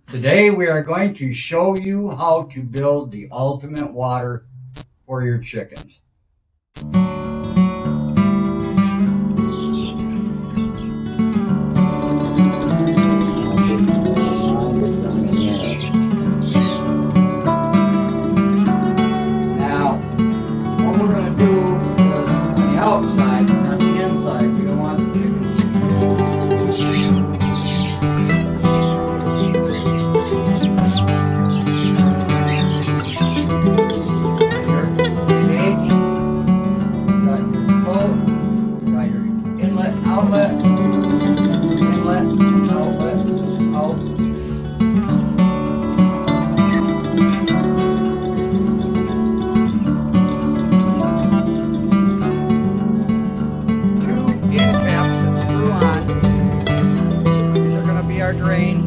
Today we are going to show you how to build the ultimate water for your chickens. Now, what we're going to do is on the outside, not the inside, we don't want the chickens. Outlet, inlet, and outlet. This is out. Two end caps that screw on. These are going to be our drains.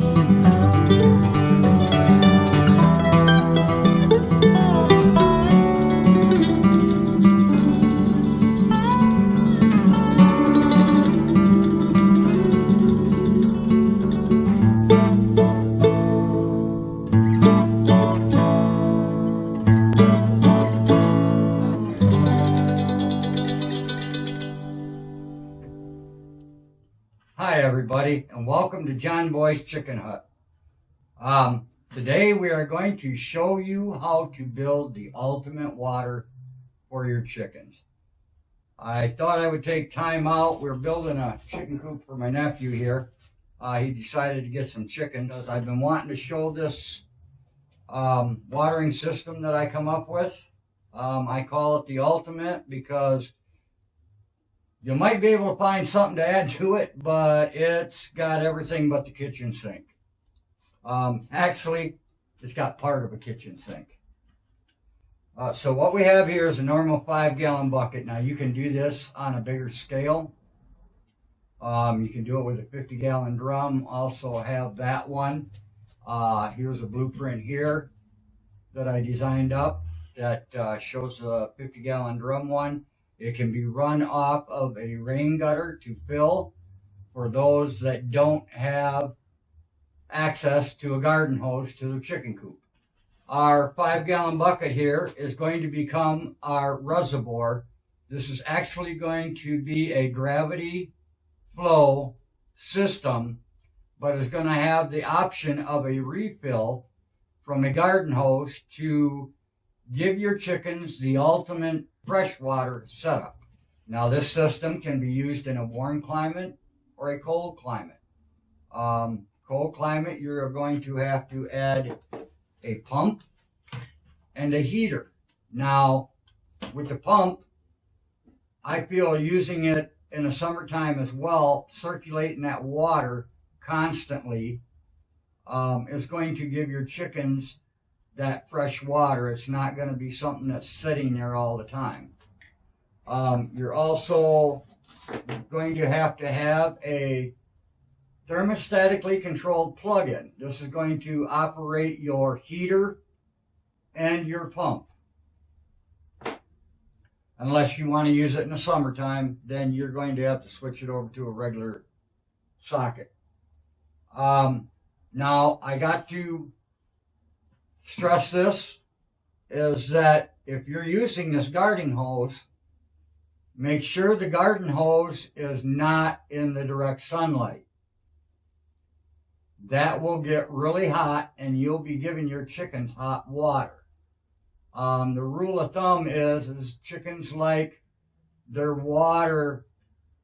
Hi everybody, and welcome to John Boy's Chicken Hut. Today we are going to show you how to build the ultimate water for your chickens. I thought I would take time out. We're building a chicken coop for my nephew here. He decided to get some chickens. I've been wanting to show this watering system that I come up with. I call it the ultimate because you might be able to find something to add to it, but it's got everything but the kitchen sink. Actually, it's got part of a kitchen sink. So what we have here is a normal 5-gallon bucket. Now you can do this on a bigger scale. You can do it with a 50-gallon drum. Also have that one. Here's a blueprint here that I designed up that shows a 50-gallon drum one. It can be run off of a rain gutter to fill for those that don't have access to a garden hose to the chicken coop. Our 5-gallon bucket here is going to become our reservoir. This is actually going to be a gravity flow system, but it's going to have the option of a refill from a garden hose to give your chickens the ultimate freshwater setup. Now this system can be used in a warm climate or a cold climate. Cold climate, you're going to have to add a pump and a heater. Now with the pump, I feel using it in the summertime as well, circulating that water constantly, is going to give your chickens that fresh water. It's not going to be something that's sitting there all the time. You're also going to have a thermostatically controlled plug-in. This is going to operate your heater and your pump. Unless you want to use it in the summertime, then you're going to have to switch it over to a regular socket. Now, I got to stress this, is that if you're using this garden hose, make sure the garden hose is not in the direct sunlight. That will get really hot and you'll be giving your chickens hot water. The rule of thumb is chickens like their water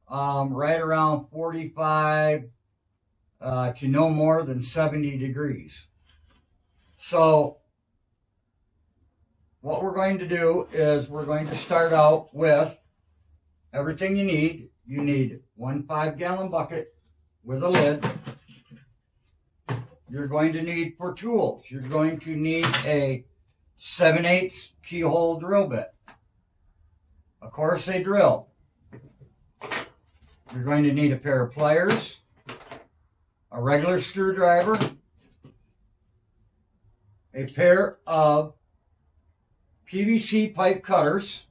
right around 45 to no more than 70 degrees. So what we're going to do is we're going to start out with everything you need. You need one 5-gallon bucket with a lid. You're going to need for tools. You're going to need a 7/8 keyhole drill bit. Of course, a drill. You're going to need a pair of pliers, a regular screwdriver, a pair of PVC pipe cutters,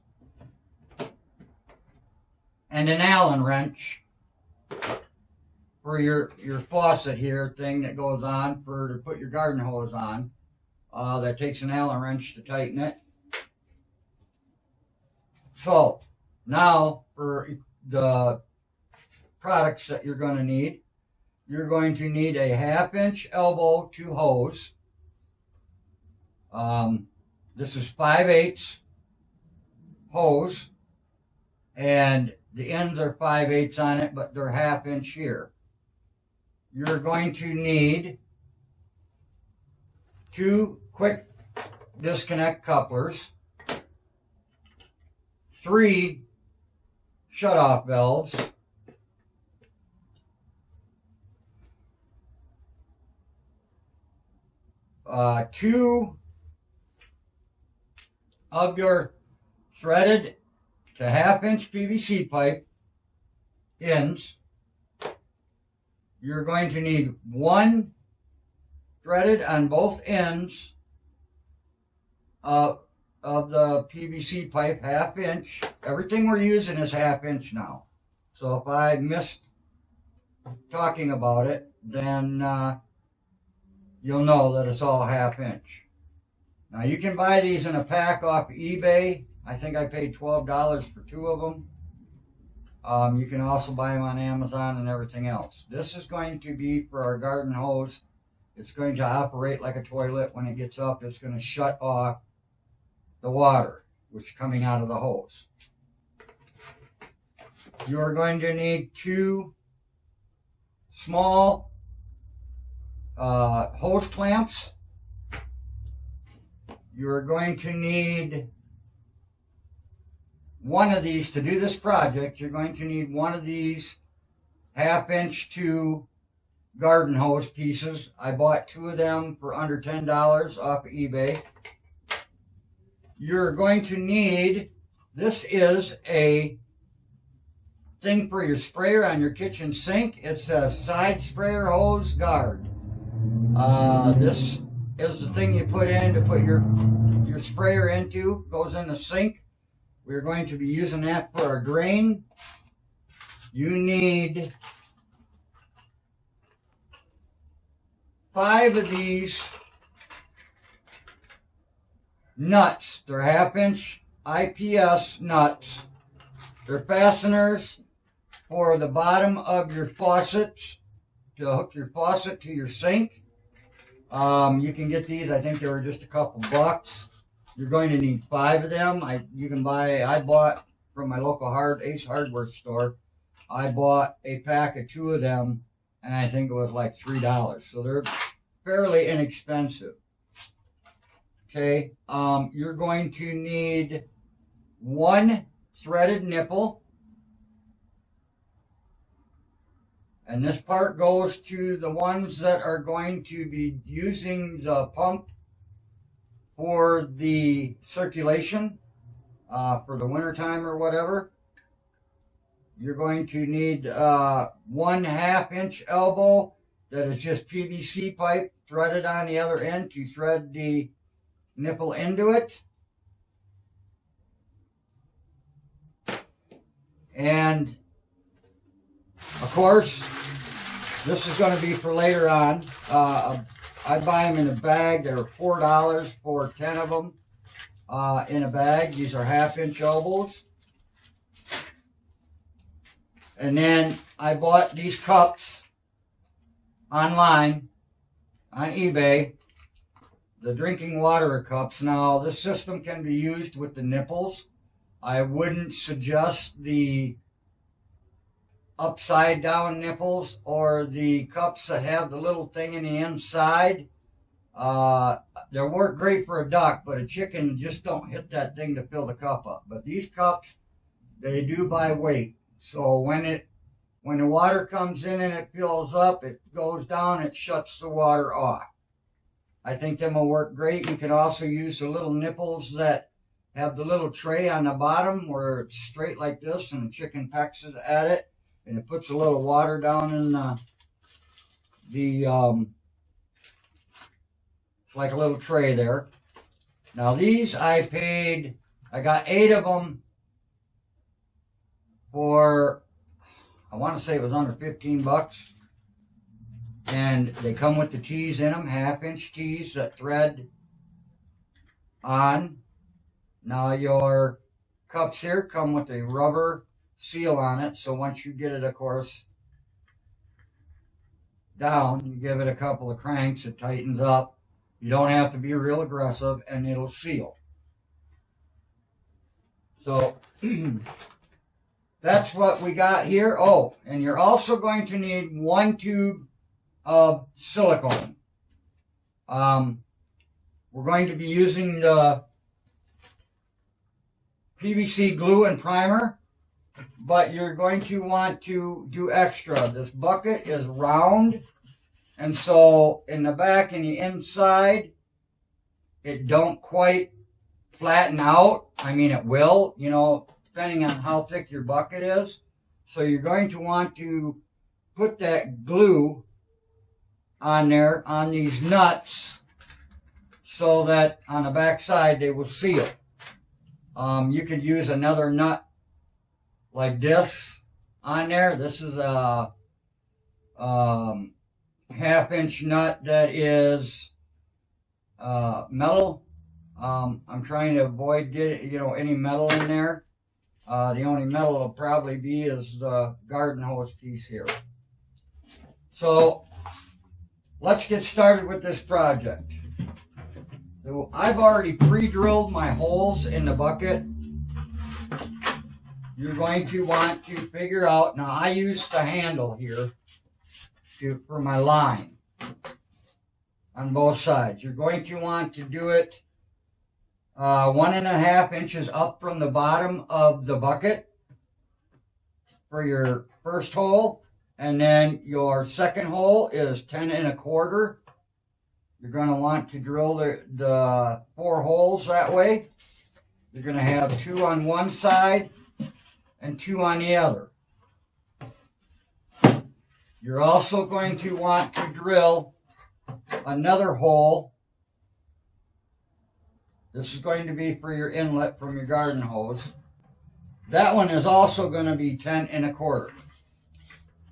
and an Allen wrench for your faucet here thing that goes on to put your garden hose on. That takes an Allen wrench to tighten it. So now for the products that you're going to need, you're going to need a 1/2-inch elbow to hose. This is 5/8 hose, and the ends are 5/8 on it, but they're 1/2 inch here. You're going to need 2 quick disconnect couplers, 3 shutoff valves, 2 of your threaded to 1/2-inch PVC pipe ends. You're going to need 1 threaded on both ends of the PVC pipe, 1/2 inch. Everything we're using is 1/2 inch now. So if I missed talking about it, then you'll know that it's all 1/2 inch. Now you can buy these in a pack off eBay. I think I paid $12 for 2 of them. You can also buy them on Amazon and everything else. This is going to be for our garden hose. It's going to operate like a toilet. When it gets up, it's going to shut off the water, which is coming out of the hose. You are going to need 2 small hose clamps. You're going to need 1 of these to do this project. You're going to need 1 of these 1/2 inch to garden hose pieces. I bought 2 of them for under $10 off of eBay. You're going to need, this is a thing for your sprayer on your kitchen sink. It's a side sprayer hose guard. This is the thing you put in to put your sprayer into. Goes in the sink. We're going to be using that for our drain. You need 5 of these nuts. They're 1/2 inch IPS nuts. They're fasteners for the bottom of your faucets to hook your faucet to your sink. You can get these. I think they were just a couple bucks. You're going to need 5 of them. I bought from my local Ace Hardware store. I bought a pack of 2 of them, and I think it was like $3. So they're fairly inexpensive. Okay, you're going to need 1 threaded nipple. And this part goes to the ones that are going to be using the pump for the circulation for the winter time or whatever. You're going to need 1 1/2 inch elbow that is just PVC pipe threaded on the other end to thread the nipple into it. And of course, this is going to be for later on. I buy them in a bag. They're $4 for 10 of them in a bag. These are 1/2 inch elbows. And then I bought these cups online on eBay. The drinking water cups. Now, this system can be used with the nipples. I wouldn't suggest the upside down nipples or the cups that have the little thing in the inside. They work great for a duck, but a chicken just don't hit that thing to fill the cup up. But these cups, they do by weight. So when the water comes in and it fills up, it goes down, it shuts the water off. I think them will work great. You can also use the little nipples that have the little tray on the bottom where it's straight like this and the chicken pecks at it. And it puts a little water down in it's like a little tray there. Now these I got 8 of them for, I want to say it was under 15 bucks. And they come with the tees in them, 1/2-inch tees that thread on. Now your cups here come with a rubber seal on it, so once you get it, of course, down, you give it a couple of cranks, it tightens up. You don't have to be real aggressive, and it'll seal. So that's what we got here. Oh, and you're also going to need 1 tube of silicone. We're going to be using the PVC glue and primer, but you're going to want to do extra. This bucket is round, and so in the back and the inside, it don't quite flatten out. I mean, it will, you know, depending on how thick your bucket is. So you're going to want to put that glue on there, on these nuts, so that on the back side they will seal. You could use another nut like this on there. This is a 1/2-inch nut that is metal. I'm trying to avoid getting, you know, any metal in there. The only metal will probably be is the garden hose piece here. So let's get started with this project. So I've already pre-drilled my holes in the bucket. You're going to want to figure out, now I use the handle here for my line on both sides. You're going to want to do it 1.5 inches up from the bottom of the bucket for your first hole, and then your second hole is 10 1/4. You're going to want to drill the 4 holes that way. You're going to have 2 on one side and 2 on the other. You're also going to want to drill another hole. This is going to be for your inlet from your garden hose. That one is also going to be 10 1/4.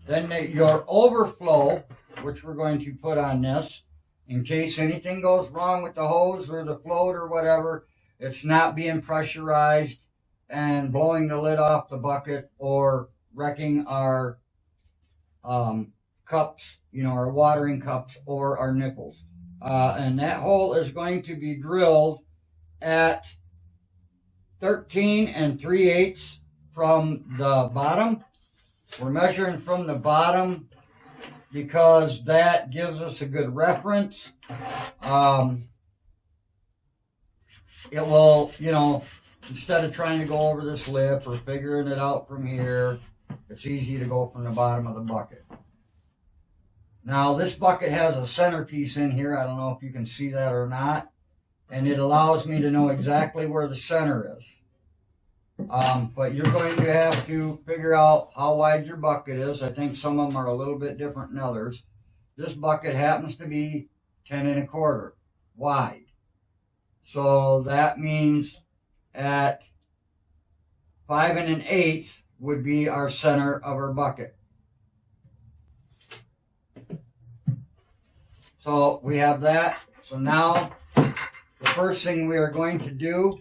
Then your overflow, which we're going to put on this, in case anything goes wrong with the hose or the float or whatever, it's not being pressurized and blowing the lid off the bucket or wrecking our cups, you know, our watering cups or our nipples. And that hole is going to be drilled at 13 3/8 from the bottom. We're measuring from the bottom because that gives us a good reference. It will, you know, instead of trying to go over this lip or figuring it out from here, it's easy to go from the bottom of the bucket. Now, this bucket has a centerpiece in here. I don't know if you can see that or not. And it allows me to know exactly where the center is. But you're going to have to figure out how wide your bucket is. I think some of them are a little bit different than others. This bucket happens to be 10 1/4 wide. So that means at 5 1/8 would be our center of our bucket. So we have that. So now the first thing we are going to do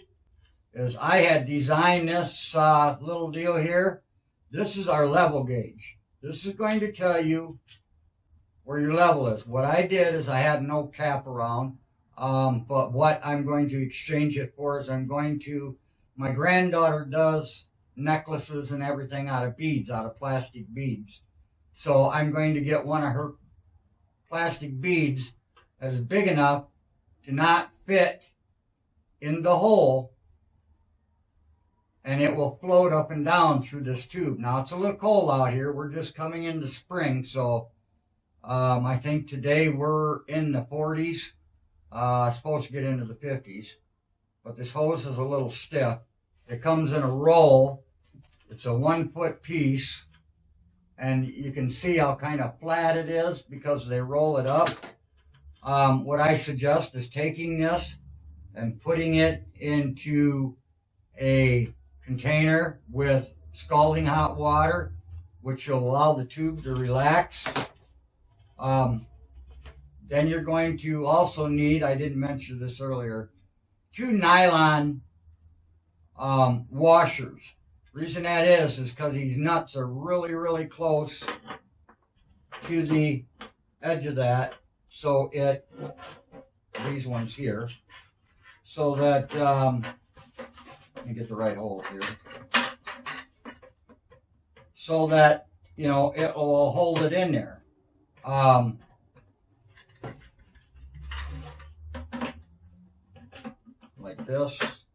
is I had designed this little deal here. This is our level gauge. This is going to tell you where your level is. What I did is I had no cap around, but what I'm going to exchange it for is my granddaughter does necklaces and everything out of beads, out of plastic beads. So I'm going to get one of her plastic beads that is big enough to not fit in the hole, and it will float up and down through this tube. Now, it's a little cold out here. We're just coming into spring, so I think today we're in the 40s. It's supposed to get into the 50s, but this hose is a little stiff. It comes in a roll. It's a 1 foot piece, and you can see how kind of flat it is because they roll it up. What I suggest is taking this and putting it into a container with scalding hot water, which will allow the tube to relax. Then you're going to also need, I didn't mention this earlier, 2 nylon washers. Reason that is because these nuts are really, really close to the edge of that. So these ones here, so that, let me get the right holes here, so that, you know, it will hold it in there. Like this,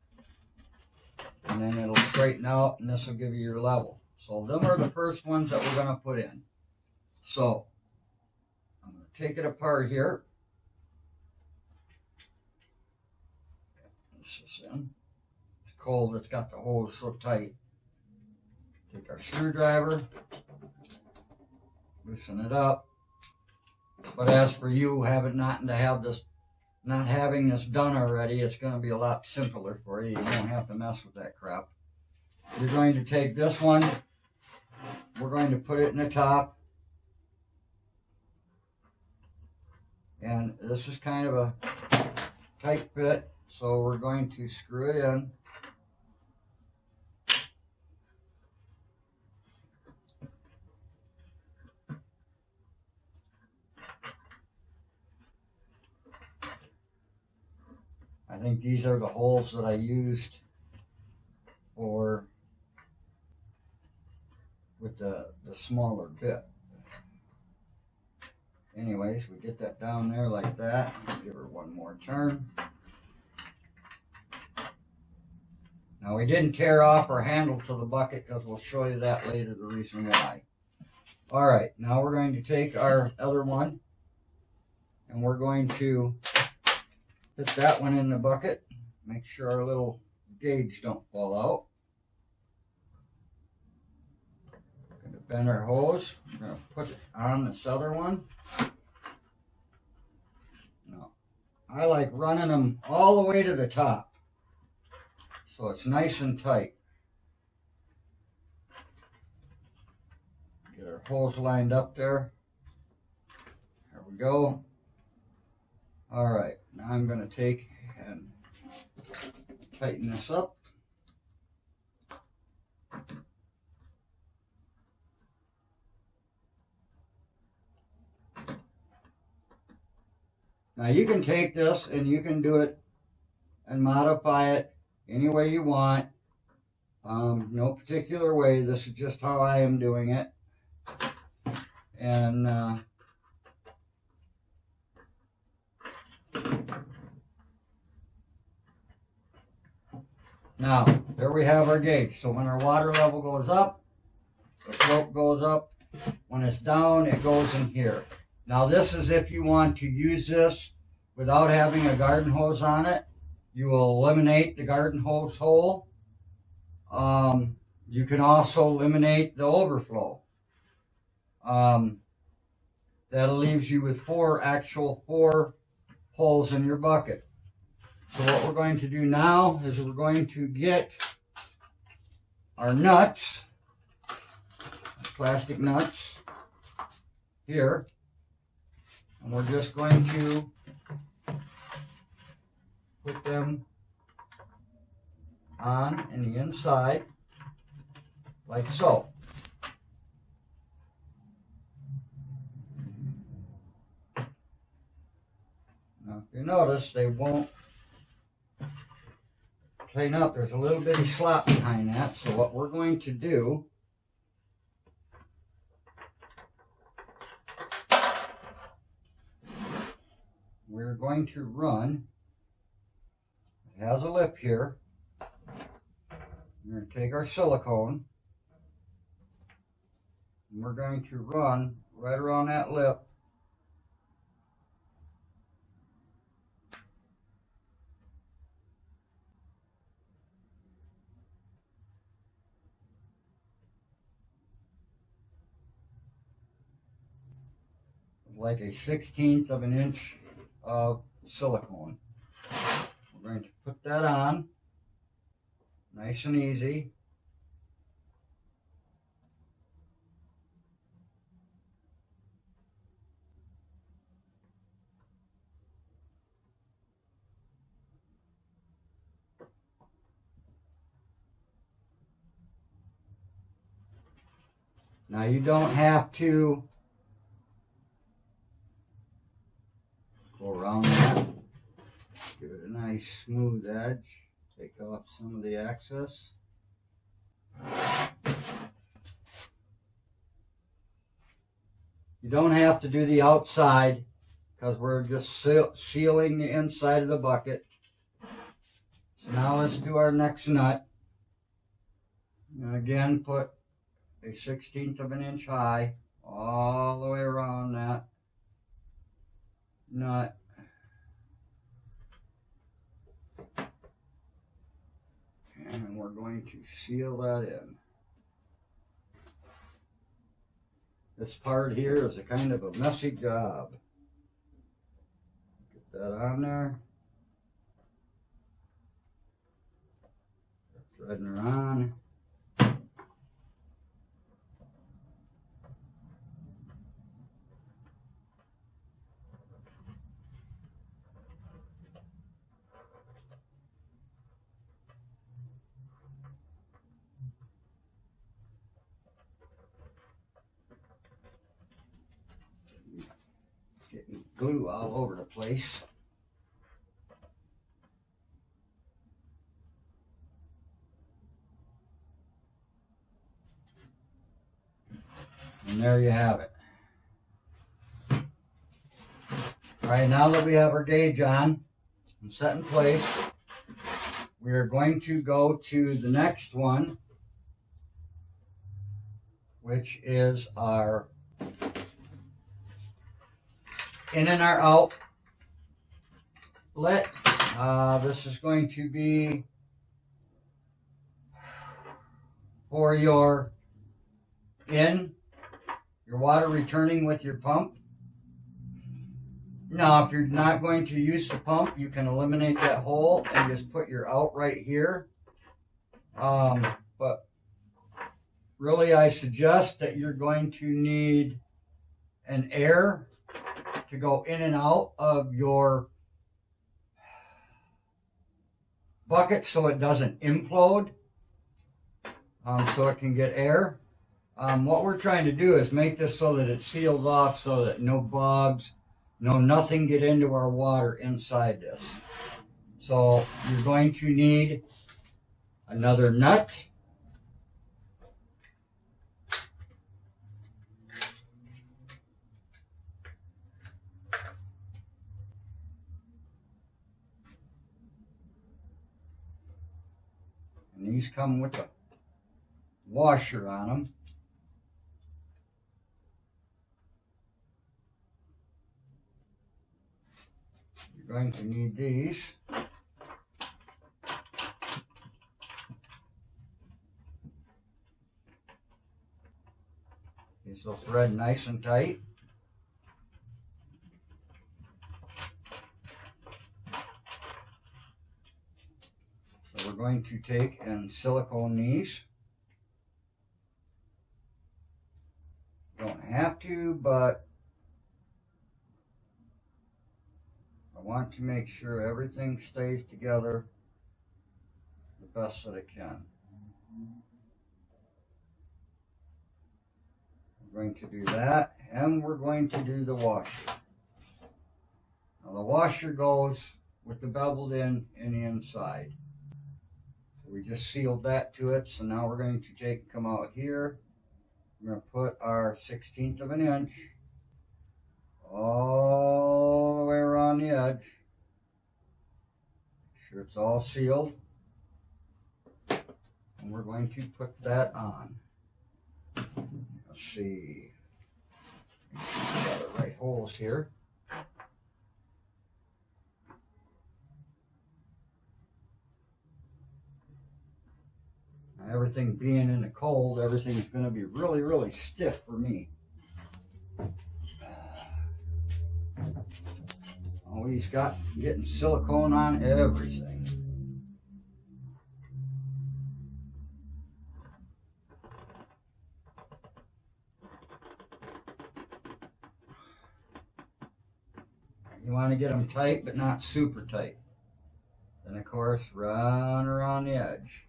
and then it'll straighten out, and this will give you your level. So them are the first ones that we're going to put in. So I'm going to take it apart here. This is in. It's cold. It's got the hose so tight. Take our screwdriver, loosen it up. But as for you not having this done already, it's going to be a lot simpler for you. You won't have to mess with that crap. You're going to take this one. We're going to put it in the top. And this is kind of a tight fit, so we're going to screw it in. I think these are the holes that I used with the smaller bit. Anyways, we get that down there like that. Give her one more turn. Now we didn't tear off our handle to the bucket because we'll show you that later, the reason why. Alright, now we're going to take our other one and we're going to put that one in the bucket. Make sure our little gauge don't fall out. We're going to bend our hose. We're going to put it on this other one. Now, I like running them all the way to the top, so it's nice and tight. Get our hose lined up there. There we go. Alright, now I'm going to take and tighten this up. Now you can take this and you can do it and modify it any way you want. No particular way. This is just how I am doing it. And now, there we have our gauge. So when our water level goes up, the slope goes up. When it's down, it goes in here. Now this is if you want to use this without having a garden hose on it. You will eliminate the garden hose hole. You can also eliminate the overflow. That leaves you with four holes in your bucket. So what we're going to do now is we're going to get our nuts, plastic nuts, here, and we're just going to put them on in the inside, like so. Now if you notice, they won't clean up. There's a little bitty slop behind that. So what we're going to do, we're going to run, it has a lip here, we're going to take our silicone, and we're going to run right around that lip. Like a 1/16 of an inch of silicone. We're going to put that on, nice and easy. Now you don't have to go around that. Give it a nice smooth edge. Take off some of the excess. You don't have to do the outside because we're just sealing the inside of the bucket. So now let's do our next nut. And again, put a 1/16 of an inch high all the way around that nut. And we're going to seal that in. This part here is a kind of a messy job. Get that on there. Threading her on. Getting glue all over the place. And there you have it. All right, now that we have our gauge on and set in place, we are going to go to the next one, which is our in and our outlet. This is going to be for your water returning with your pump. Now, if you're not going to use the pump, you can eliminate that hole and just put your out right here. But really, I suggest that you're going to need an air to go in and out of your bucket so it doesn't implode, so it can get air. What we're trying to do is make this so that it's sealed off so that no bugs, nothing get into our water inside this. So you're going to need another nut. And these come with a washer on them. You're going to need these. These will thread nice and tight. So we're going to take and silicone these. Don't have to, but I want to make sure everything stays together the best that it can. We're going to do that, and we're going to do the washer. Now the washer goes with the beveled in the inside. So we just sealed that to it, so now we're going to come out here. We're going to put our 1/16 of an inch all the way around the edge. Make sure it's all sealed. And we're going to put that on. Let's see. Make sure we got the right holes here. Now, everything being in the cold, everything's going to be really, really stiff for me. Oh, he's getting silicone on everything. You want to get them tight, but not super tight. Then, of course, run around the edge.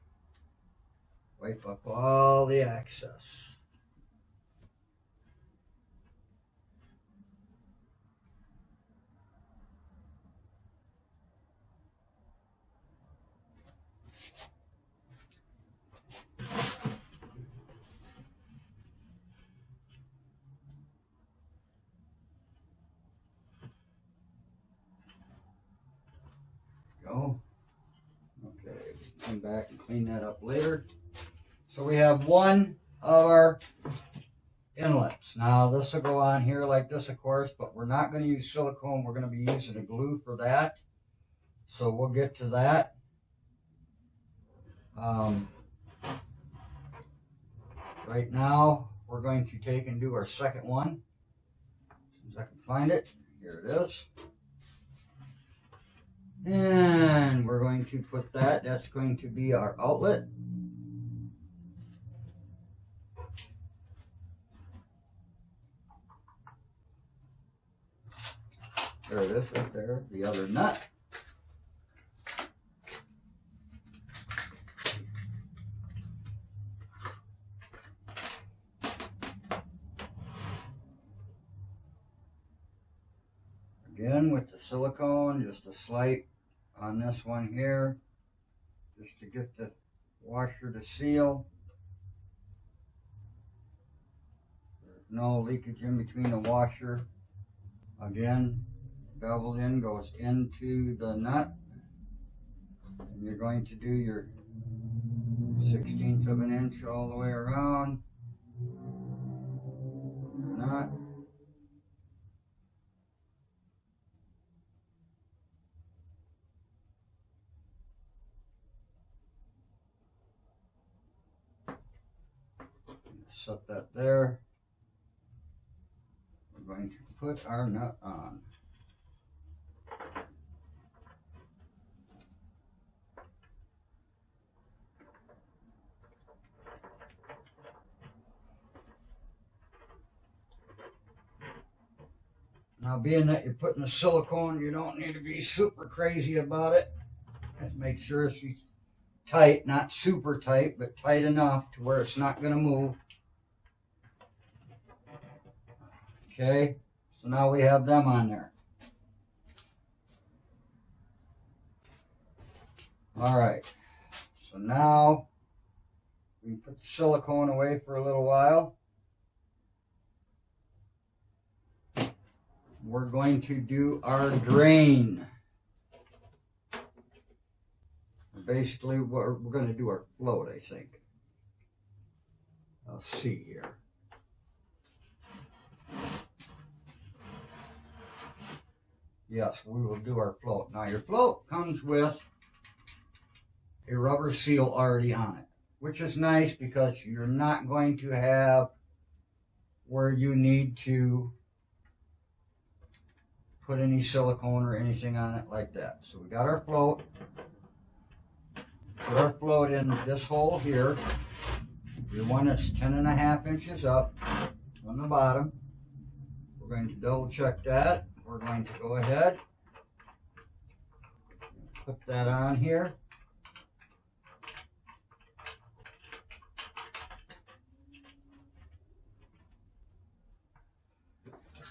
Wipe up all the excess. come back and clean that up later. So we have one of our inlets. Now this will go on here like this, of course, but we're not going to use silicone. We're going to be using a glue for that. So we'll get to that. Right now, we're going to take and do our second one. As soon as I can find it, here it is. And we're going to put that, that's going to be our outlet. There it is right there, the other nut. Again with the silicone, just a slight on this one here, just to get the washer to seal. There's no leakage in between the washer. Again, beveled in goes into the nut, and you're going to do your 1/16 of an inch all the way around the nut. Set that there. We're going to put our nut on. Now, being that you're putting the silicone, you don't need to be super crazy about it. Just make sure it's tight, not super tight, but tight enough to where it's not going to move. Okay, so now we have them on there. All right, so now we can put the silicone away for a little while. We're going to do our drain. Basically, we're going to do our float, I think. Let's see here. Yes, we will do our float. Now, your float comes with a rubber seal already on it, which is nice because you're not going to have where you need to put any silicone or anything on it like that. So we got our float. Put our float in this hole here. Your one that's 10.5 inches up on the bottom. We're going to double check that. We're going to go ahead, put that on here.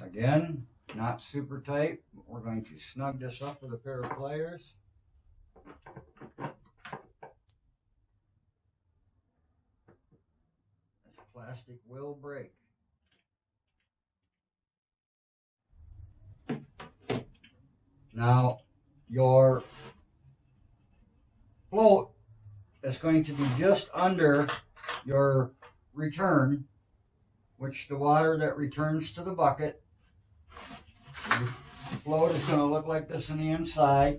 Again, not super tight, but we're going to snug this up with a pair of pliers. This plastic will break. Now, your float is going to be just under your return, which the water that returns to the bucket. Your float is going to look like this on the inside.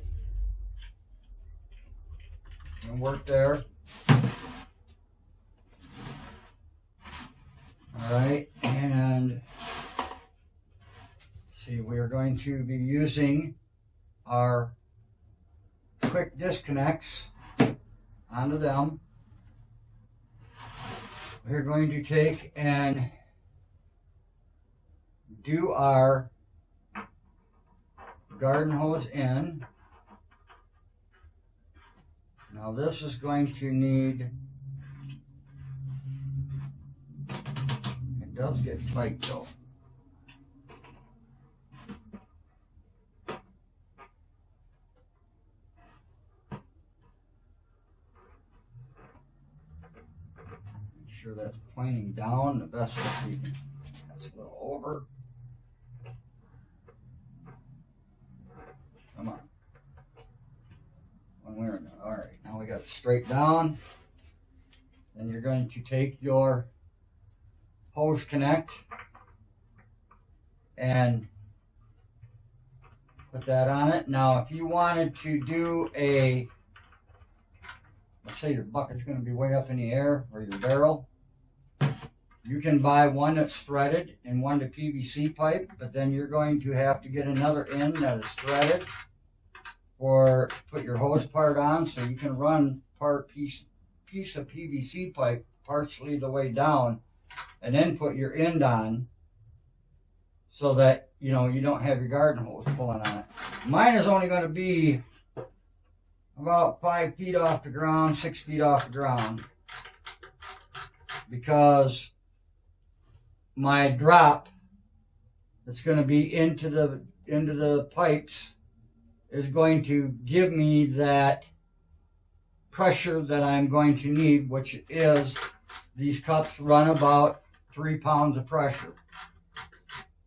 And work there. All right, and see, we are going to be using our quick disconnects onto them. We're going to take and do our garden hose in. Now this is going to need, it does get tight though. Sure that's pointing down the best that you can. That's a little over. Come on. One way or another. All right, now we got it straight down. Then you're going to take your hose connect and put that on it. Now, if you wanted to do a, let's say your bucket's going to be way up in the air, or your barrel, you can buy one that's threaded and one to PVC pipe, but then you're going to have to get another end that is threaded for put your hose part on, so you can run piece of PVC pipe partially the way down, and then put your end on, so that you don't have your garden hose pulling on it. Mine is only going to be about 5 feet off the ground, 6 feet off the ground, because my drop that's going to be into the pipes is going to give me that pressure that I'm going to need, which is, these cups run about 3 pounds of pressure.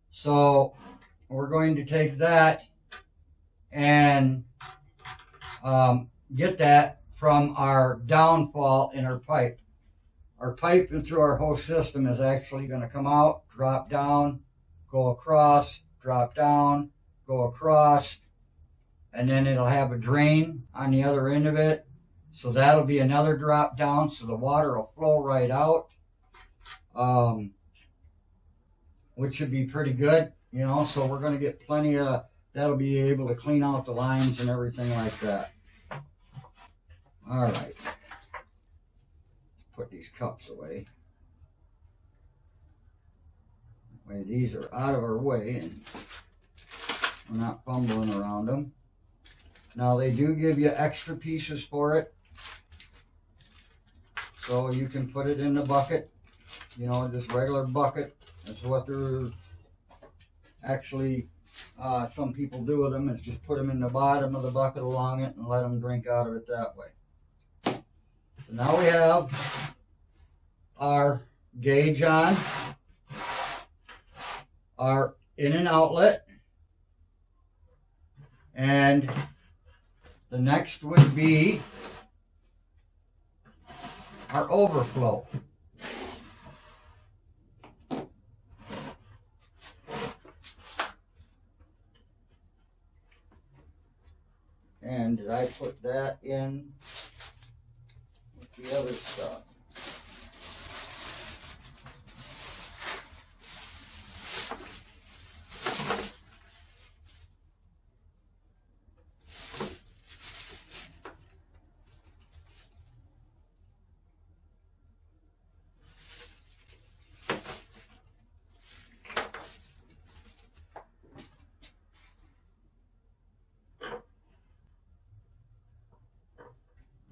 So we're going to take that and get that from our downfall in our pipe. Our pipe through our hose system is actually going to come out, drop down, go across, drop down, go across, and then it'll have a drain on the other end of it. So that'll be another drop down, so the water will flow right out, which should be pretty good, so we're going to get plenty of, that'll be able to clean out the lines and everything like that. All right. Put these cups away. These are out of our way and we're not fumbling around them. Now they do give you extra pieces for it, so you can put it in the bucket, this regular bucket. That's what they're actually, some people do with them, is just put them in the bottom of the bucket along it and let them drink out of it that way. So now we have our gauge on, our in and outlet, and the next would be our overflow. And did I put that in with the other stuff?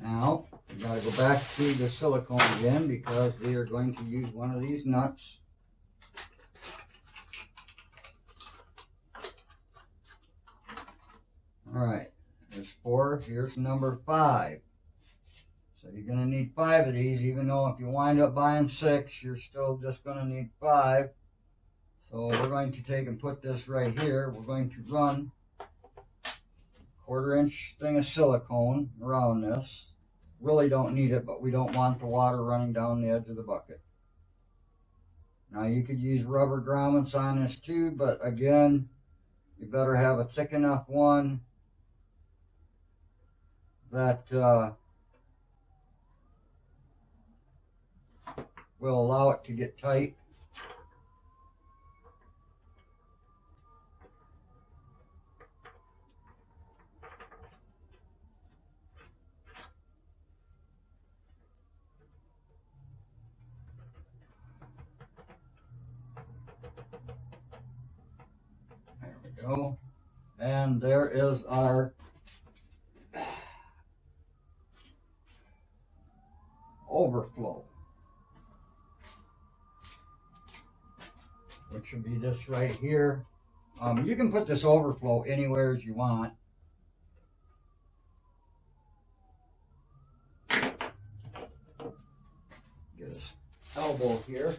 Now, we got to go back to the silicone again, because we are going to use one of these nuts. Alright, there's 4, here's number 5. So you're going to need 5 of these, even though if you wind up buying 6, you're still just going to need 5. So we're going to take and put this right here. We're going to run a 1/4 inch thing of silicone around this. Really don't need it, but we don't want the water running down the edge of the bucket. Now you could use rubber grommets on this too, but again, you better have a thick enough one that will allow it to get tight. Go. And there is our overflow, which will be this right here. You can put this overflow anywhere as you want. Get his elbow here.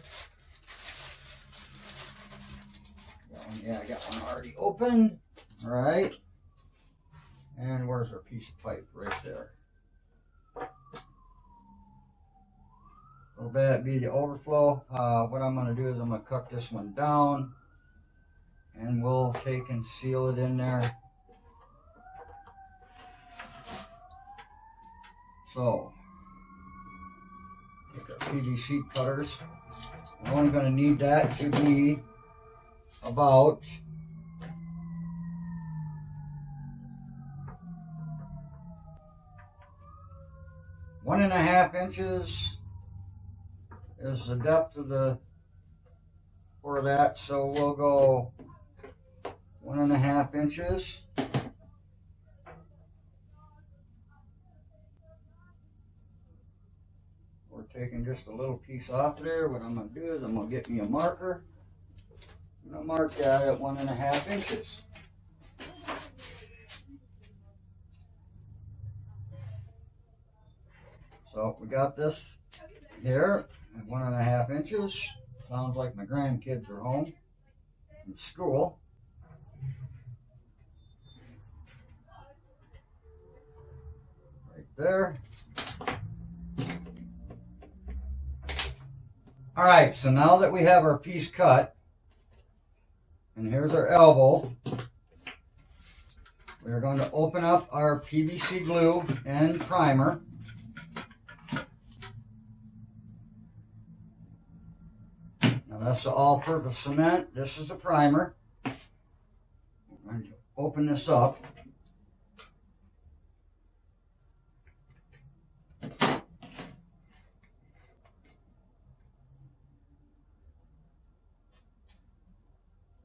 Yeah, I got one already open. All right. And where's our piece of pipe? Right there. little bit be the overflow. What I'm going to do is I'm going to cut this one down, and we'll take and seal it in there. So, take our PVC cutters. We're only going to need that to be about 1.5 inches is the depth of the for that, so we'll go 1.5 inches. We're taking just a little piece off there. What I'm going to do is I'm going to get me a marker. I'm going to mark that at 1.5 inches. So we got this here at 1.5 inches. Sounds like my grandkids are home from school. Right there. All right, so now that we have our piece cut, and here's our elbow, we're going to open up our PVC glue and primer. Now that's the all-purpose cement. This is the primer. I'm going to open this up.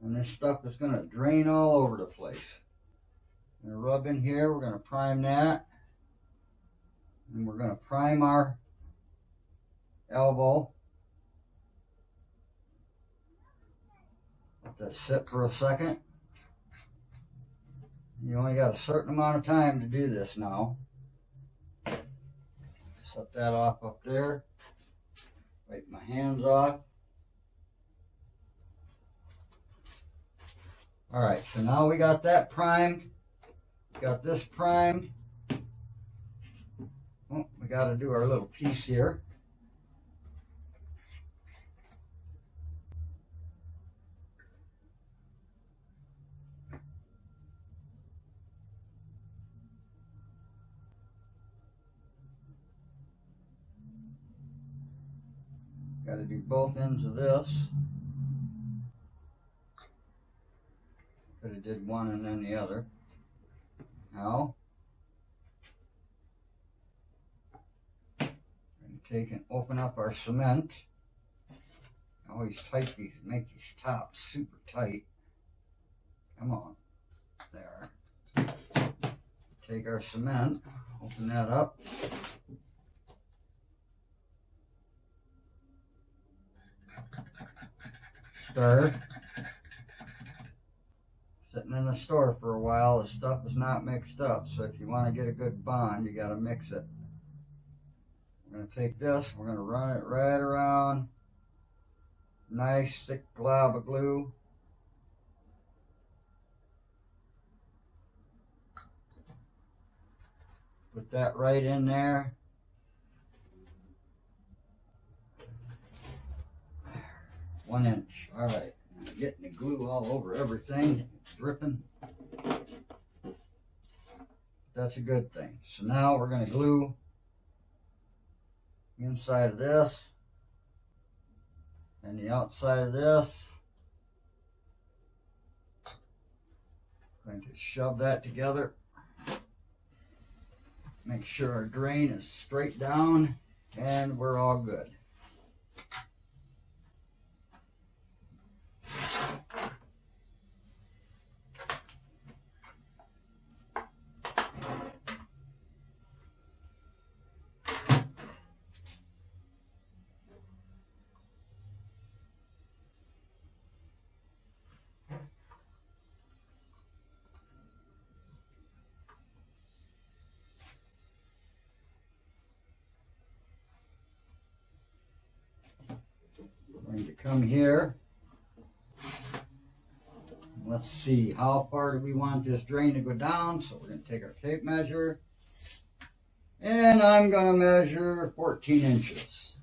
And this stuff is going to drain all over the place. I'm going to rub in here. We're going to prime that. And we're going to prime our elbow. Let that sit for a second. You only got a certain amount of time to do this now. Set that off up there. Wipe my hands off. Alright, so now we got that primed. Got this primed. Oh, we got to do our little piece here. Got to do both ends of this. Could have did one and then the other. Now, we're going to take and open up our cement. I always tight these, make these tops super tight. Come on, there. Take our cement, open that up. Stir. Sitting in the store for a while, the stuff is not mixed up, so if you want to get a good bond, you got to mix it. We're going to take this, we're going to run it right around. Nice thick glob of glue. Put that right in there. 1 inch. All right. Getting the glue all over everything. It's dripping. That's a good thing. So now we're going to glue the inside of this and the outside of this. Going to shove that together. Make sure our drain is straight down and we're all good. Going to come here. Let's see, how far do we want this drain to go down? So we're going to take our tape measure. And I'm going to measure 14 inches.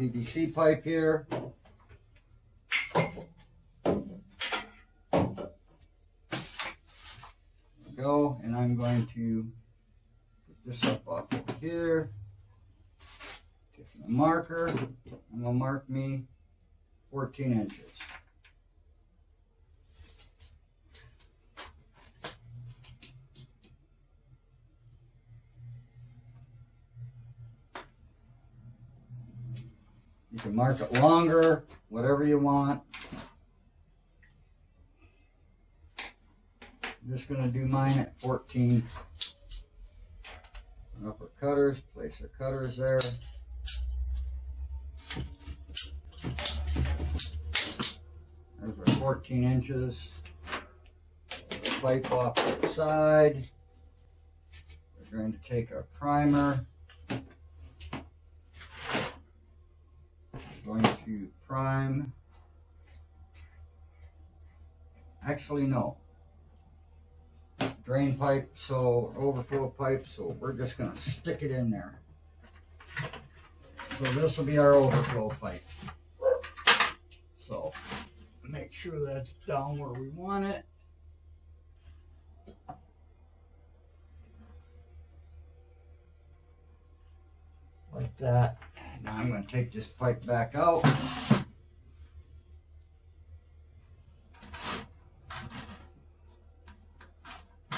PVC pipe here. Go, and I'm going to put this up off of here. Take my marker. I'm going to mark me 14 inches. You can mark it longer, whatever you want. I'm just going to do mine at 14. Upper cutters, place our cutters there. There's our 14 inches. Pipe off to the side. We're going to take our primer. Going to prime. Actually, no. Drain pipe, so overflow pipe, so we're just going to stick it in there. So this will be our overflow pipe. So make sure that's down where we want it. Like that. Now I'm going to take this pipe back out.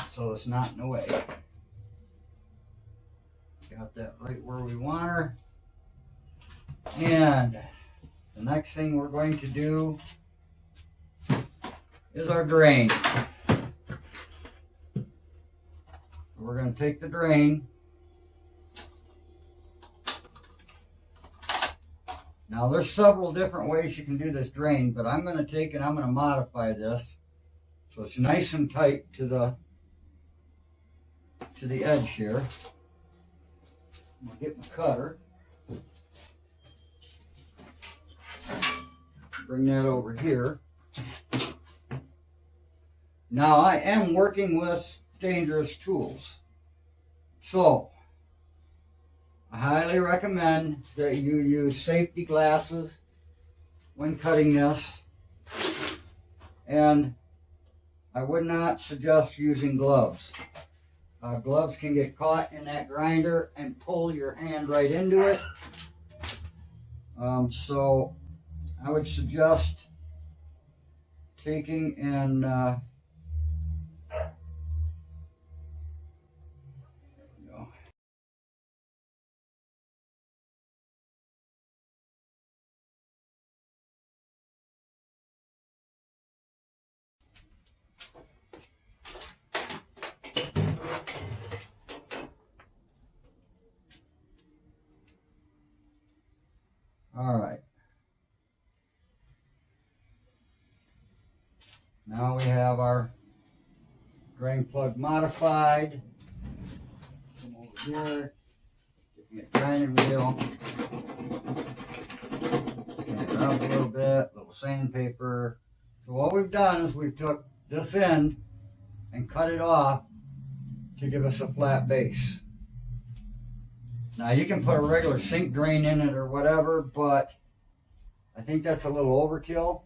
So it's not in the way. Got that right where we want her. And the next thing we're going to do is our drain. We're going to take the drain. Now there's several different ways you can do this drain, but I'm going to take and I'm going to modify this so it's nice and tight to the edge here. I'm going to get my cutter. Bring that over here. Now I am working with dangerous tools. So I highly recommend that you use safety glasses when cutting this. And I would not suggest using gloves. Gloves can get caught in that grinder and pull your hand right into it. So I would suggest taking and all right. Now we have our drain plug modified. Come over here, get me a grinding wheel. Clean it up a little bit, little sandpaper. So what we've done is we've took this end and cut it off to give us a flat base. Now you can put a regular sink drain in it or whatever, but I think that's a little overkill.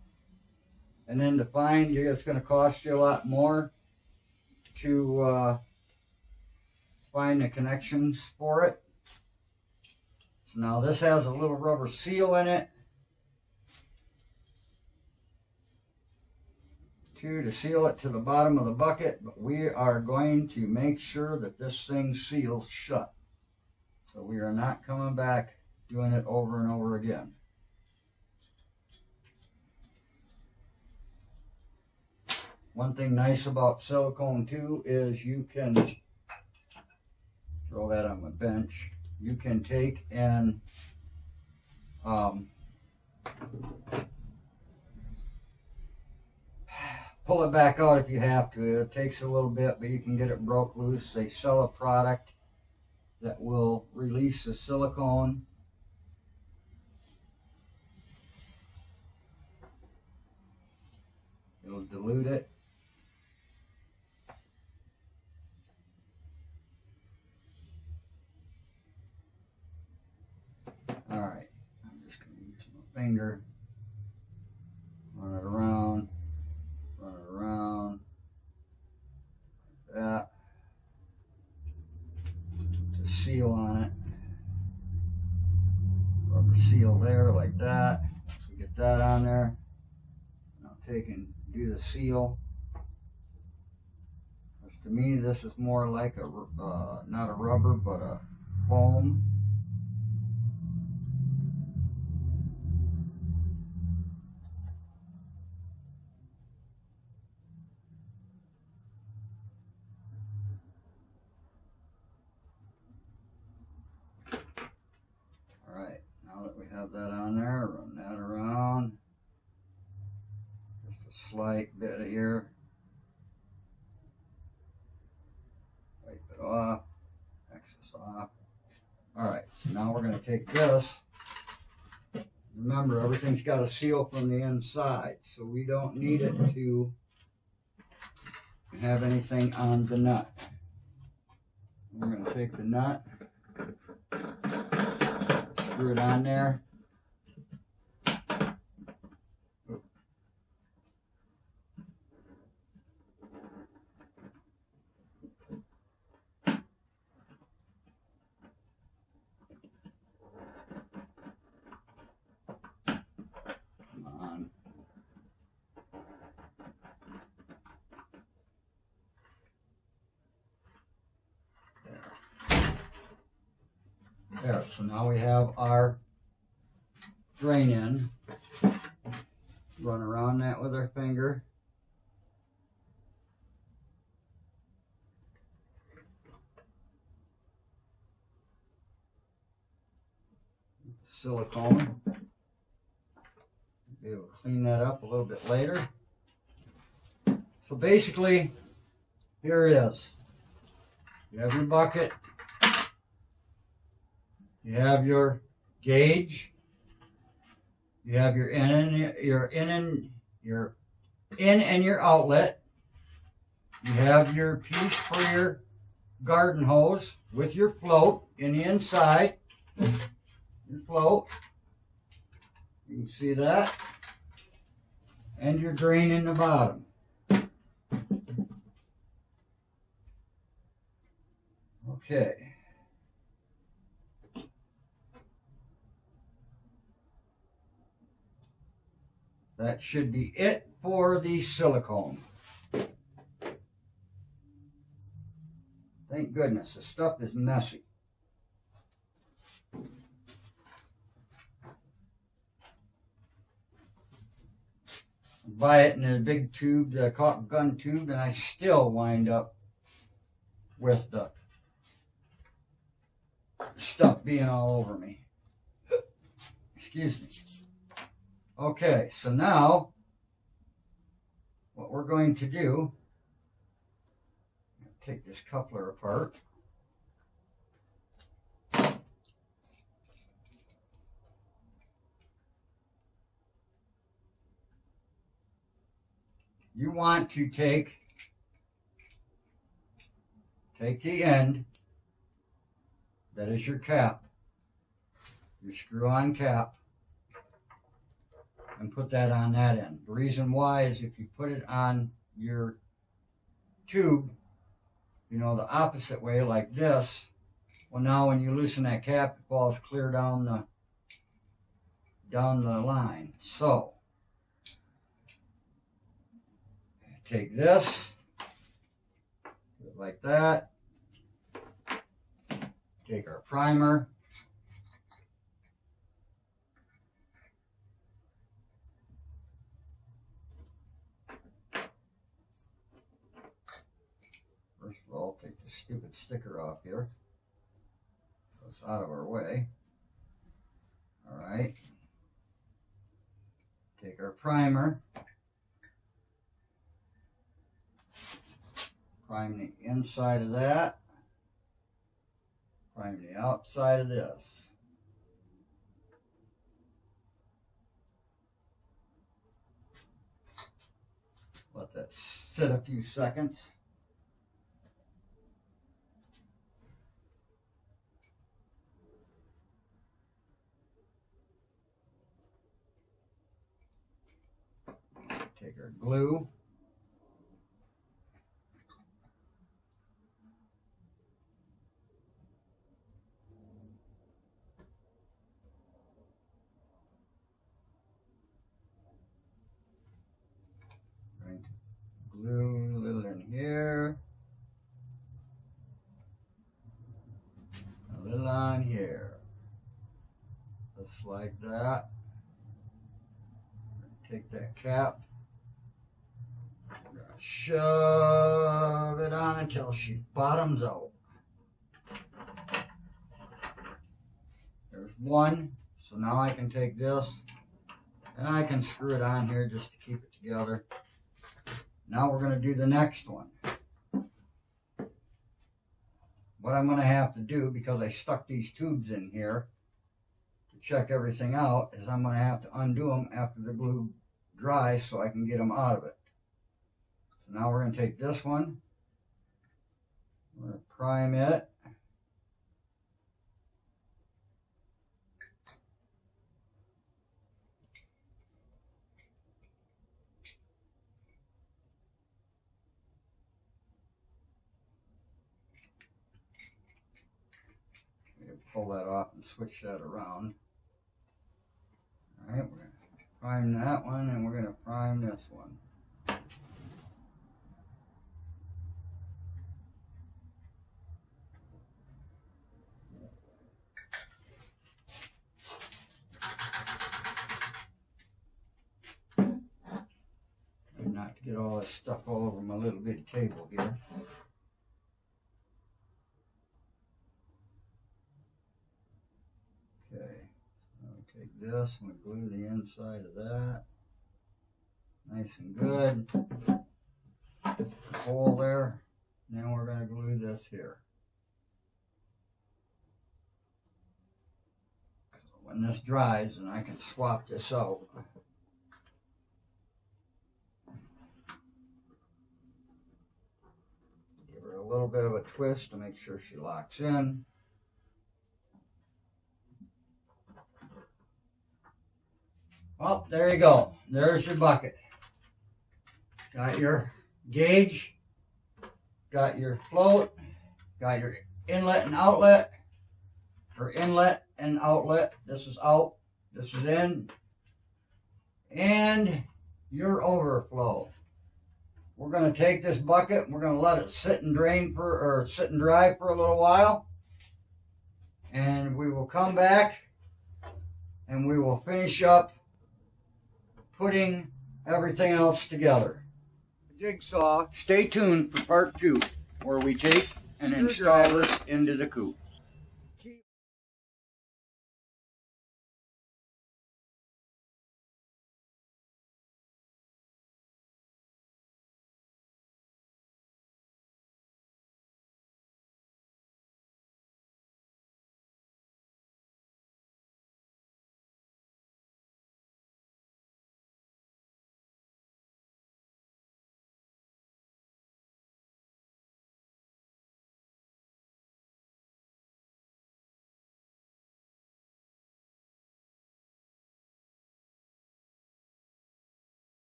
And then to find, it's going to cost you a lot more to find the connections for it. So now this has a little rubber seal in it to seal it to the bottom of the bucket, but we are going to make sure that this thing seals shut. So we are not coming back doing it over and over again. One thing nice about silicone too is you can throw that on my bench. You can take and pull it back out if you have to. It takes a little bit, but you can get it broke loose. They sell a product that will release the silicone. It'll dilute it. All right, I'm just going finger, run it around, like that. Put the seal on it. Rubber seal there like that. So get that on there. Now take and do the seal. Because to me this is more like a, not a rubber, but a foam. Alright, now that we have that on there, run that around. Just a slight bit here. Wipe it off. Excess off. Alright, so now we're going to take this. Remember, everything's got a seal from the inside, so we don't need it to have anything on the nut. We're going to take the nut, screw it on there. Come on. There, so now we have our drain in. Run around that with our finger. Silicone. Be able to clean that up a little bit later. So basically, here it is. You have your bucket. You have your gauge. You have your in and your outlet. You have your piece for your garden hose with your float in the inside. Your float. You can see that. And your drain in the bottom. Okay. That should be it for the silicone. Thank goodness, the stuff is messy. Buy it in a big tube, the caulk gun tube, and I still wind up with the stuff being all over me. Excuse me. Okay, so now what we're going to do, take this coupler apart. You want to take the end, that is your cap, your screw-on cap, and put that on that end. The reason why is if you put it on your tube, you know, the opposite way like this, well, now when you loosen that cap, it falls clear down the line. So take this, put it like that. Take our primer. First of all, take the stupid sticker off here. So it's out of our way. All right. Take our primer. Prime the inside of that. Prime the outside of this. Let that sit a few seconds. take our glue. Right. Glue a little in here. A little on here. Just like that. Take that cap. Shove it on until she bottoms out. There's one. So now I can take this and I can screw it on here just to keep it together. Now we're going to do the next one. What I'm going to have to do, because I stuck these tubes in here to check everything out, is I'm going to have to undo them after the glue dries so I can get them out of it. So now we're going to take this one. We're going to prime it. Pull that off and switch that around. Alright, we're going to prime that one and we're going to prime this one. And not to get all this stuff all over my little bitty table here. Take this and we glue the inside of that. Nice and good. Hole there. Now we're going to glue this here. So when this dries, and I can swap this out. Give her a little bit of a twist to make sure she locks in. Well, there you go. There's your bucket. Got your gauge, got your float, got your inlet and outlet, or inlet and outlet. This is out, this is in, and your overflow. We're going to take this bucket, we're going to let it sit and dry for a little while, and we will come back and we will finish up putting everything else together. Jigsaw. Stay tuned for part 2, where we take and install this into the coop.